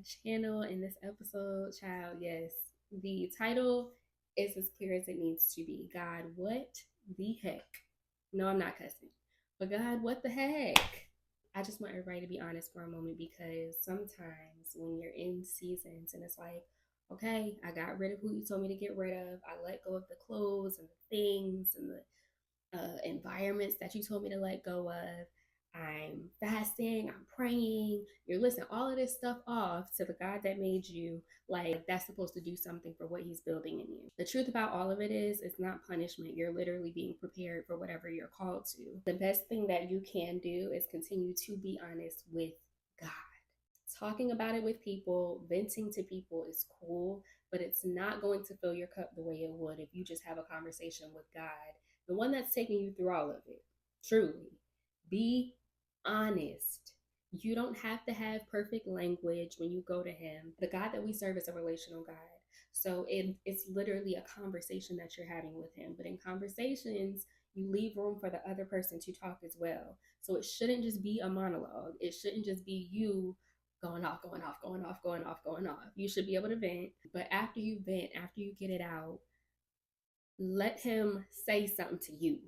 channel in this episode, child. Yes, the title is as clear as it needs to be. God, what the heck? No, I'm not cussing. But God, what the heck? I just want everybody to be honest for a moment, because sometimes when you're in seasons and it's like, okay, I got rid of who you told me to get rid of. I let go of the clothes and the things and the environments that you told me to let go of. I'm fasting, I'm praying. You're listing all of this stuff off to the God that made you, like that's supposed to do something for what he's building in you. The truth about all of it is, it's not punishment. You're literally being prepared for whatever you're called to. The best thing that you can do is continue to be honest with God. Talking about it with people, venting to people is cool, but it's not going to fill your cup the way it would if you just have a conversation with God, the one that's taking you through all of it. Truly. Be honest. You don't have to have perfect language when you go to him. The God that we serve is a relational God. So it's literally a conversation that you're having with him. But in conversations, you leave room for the other person to talk as well. So it shouldn't just be a monologue. It shouldn't just be you going off, going off, going off, going off, going off. You should be able to vent. But after you vent, after you get it out, let him say something to you.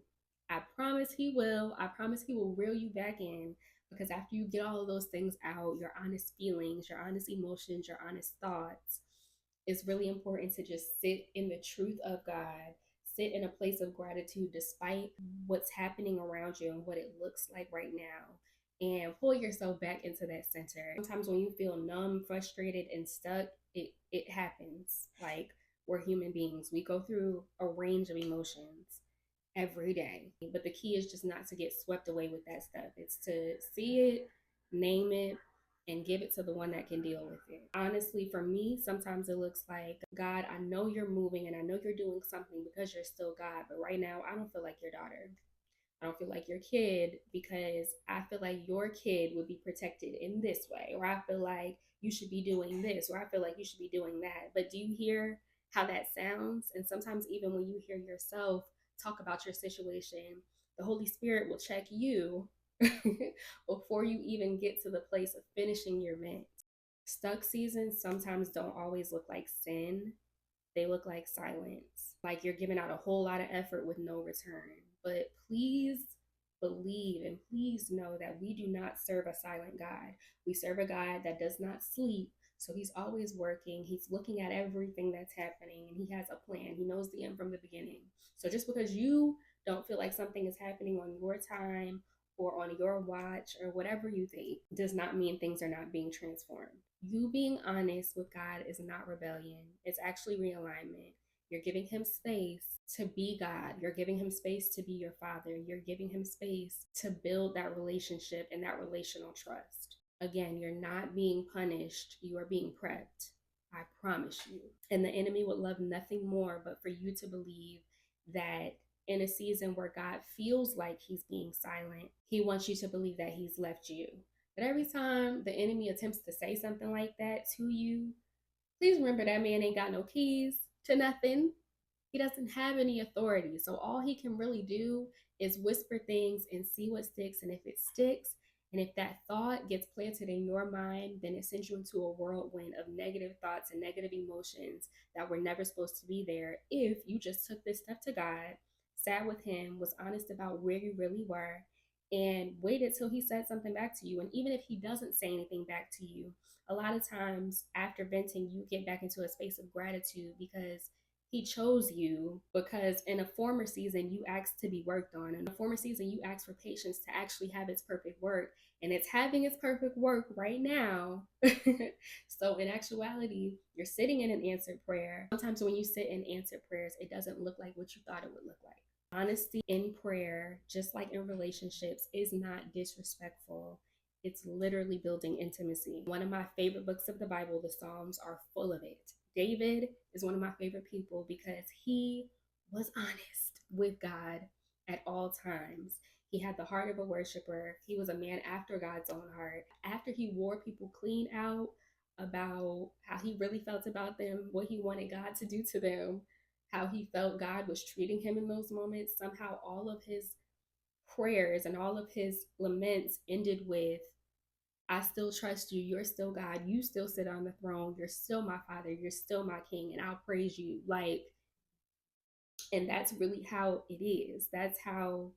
I promise he will. I promise he will reel you back in, because after you get all of those things out, your honest feelings, your honest emotions, your honest thoughts, it's really important to just sit in the truth of God, sit in a place of gratitude despite what's happening around you and what it looks like right now, and pull yourself back into that center. Sometimes when you feel numb, frustrated, and stuck, it happens. Like, we're human beings. We go through a range of emotions every day. But the key is just not to get swept away with that stuff. It's to see it, name it, and give it to the one that can deal with it. Honestly, for me, sometimes it looks like, God, I know you're moving and I know you're doing something because you're still God, but right now I don't feel like your daughter. I don't feel like your kid, because I feel like your kid would be protected in this way, or I feel like you should be doing this, or I feel like you should be doing that. But do you hear how that sounds? And sometimes, even when you hear yourself talk about your situation, the Holy Spirit will check you before you even get to the place of finishing your vent. Stuck seasons sometimes don't always look like sin, they look like silence. Like you're giving out a whole lot of effort with no return. But please believe and please know that we do not serve a silent God. We serve a God that does not sleep. So he's always working. He's looking at everything that's happening and he has a plan. He knows the end from the beginning. So just because you don't feel like something is happening on your time or on your watch or whatever you think, does not mean things are not being transformed. You being honest with God is not rebellion, it's actually realignment. You're giving him space to be God. You're giving him space to be your father. You're giving him space to build that relationship and that relational trust. Again, you're not being punished, you are being prepped. I promise you. And the enemy would love nothing more but for you to believe that in a season where God feels like he's being silent, he wants you to believe that he's left you. But every time the enemy attempts to say something like that to you, please remember that man ain't got no keys to nothing. He doesn't have any authority. So all he can really do is whisper things and see what sticks. And if it sticks, and if that thought gets planted in your mind, then it sends you into a whirlwind of negative thoughts and negative emotions that were never supposed to be there. If you just took this stuff to God, sat with him, was honest about where you really were, and waited till he said something back to you. And even if he doesn't say anything back to you, a lot of times after venting, you get back into a space of gratitude because he chose you. Because in a former season, you asked to be worked on. In a former season, you asked for patience to actually have its perfect work. And it's having its perfect work right now. So in actuality, you're sitting in an answered prayer. Sometimes when you sit in answered prayers, it doesn't look like what you thought it would look like. Honesty in prayer, just like in relationships, is not disrespectful. It's literally building intimacy. One of my favorite books of the Bible, the Psalms, are full of it. David is one of my favorite people because he was honest with God at all times. He had the heart of a worshiper. He was a man after God's own heart. After he wore people clean out about how he really felt about them, what he wanted God to do to them, how he felt God was treating him in those moments, somehow all of his prayers and all of his laments ended with, I still trust you. You're still God. You still sit on the throne. You're still my Father. You're still my King. And I'll praise you. Like, and that's really how it is. That's how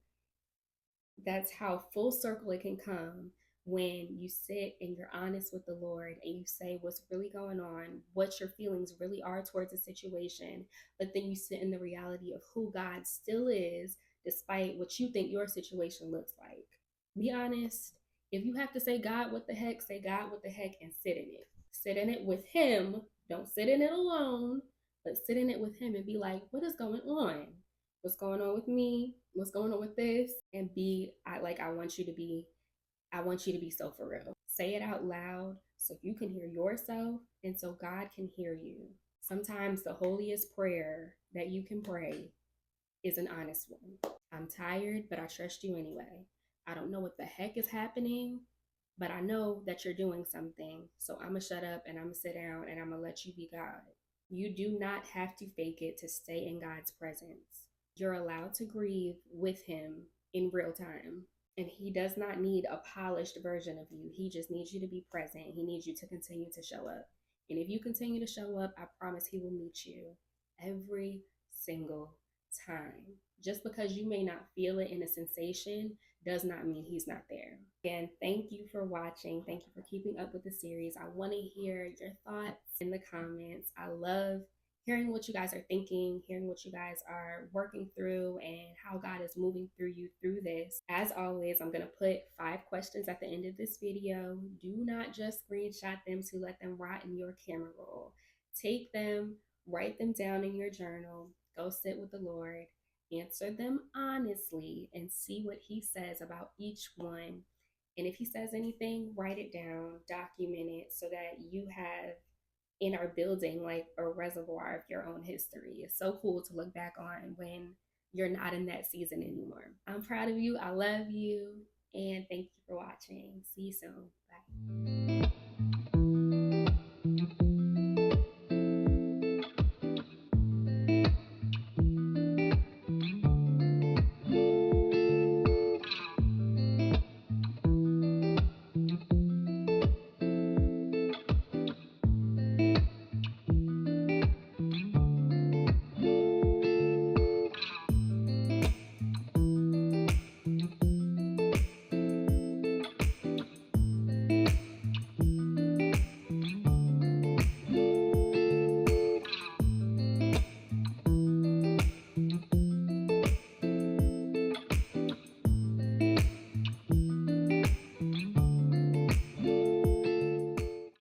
full circle it can come when you sit and you're honest with the Lord and you say what's really going on, what your feelings really are towards a situation, but then you sit in the reality of who God still is despite what you think your situation looks like. Be honest. If you have to say God, what the heck, say God, what the heck, and sit in it. Sit in it with Him. Don't sit in it alone, but sit in it with Him and be like, what is going on? What's going on with me? What's going on with this? And I want you to be, I want you to be so for real. Say it out loud so you can hear yourself and so God can hear you. Sometimes the holiest prayer that you can pray is an honest one. I'm tired, but I trust you anyway. I don't know what the heck is happening, but I know that you're doing something. So I'm going to shut up and I'm going to sit down and I'm going to let you be God. You do not have to fake it to stay in God's presence. You're allowed to grieve with Him in real time. And He does not need a polished version of you. He just needs you to be present. He needs you to continue to show up. And if you continue to show up, I promise He will meet you every single time. Just because you may not feel it in a sensation does not mean He's not there. Again, thank you for watching. Thank you for keeping up with the series. I want to hear your thoughts in the comments. I love hearing what you guys are thinking, hearing what you guys are working through, and how God is moving through you through this. As always, I'm going to put 5 questions at the end of this video. Do not just screenshot them to let them rot in your camera roll. Take them, write them down in your journal, go sit with the Lord, answer them honestly, and see what He says about each one. And if He says anything, write it down, document it so that you have in our building like a reservoir of your own history. It's so cool to look back on when you're not in that season anymore. I'm proud of you. I love you. And thank you for watching. See you soon. Bye.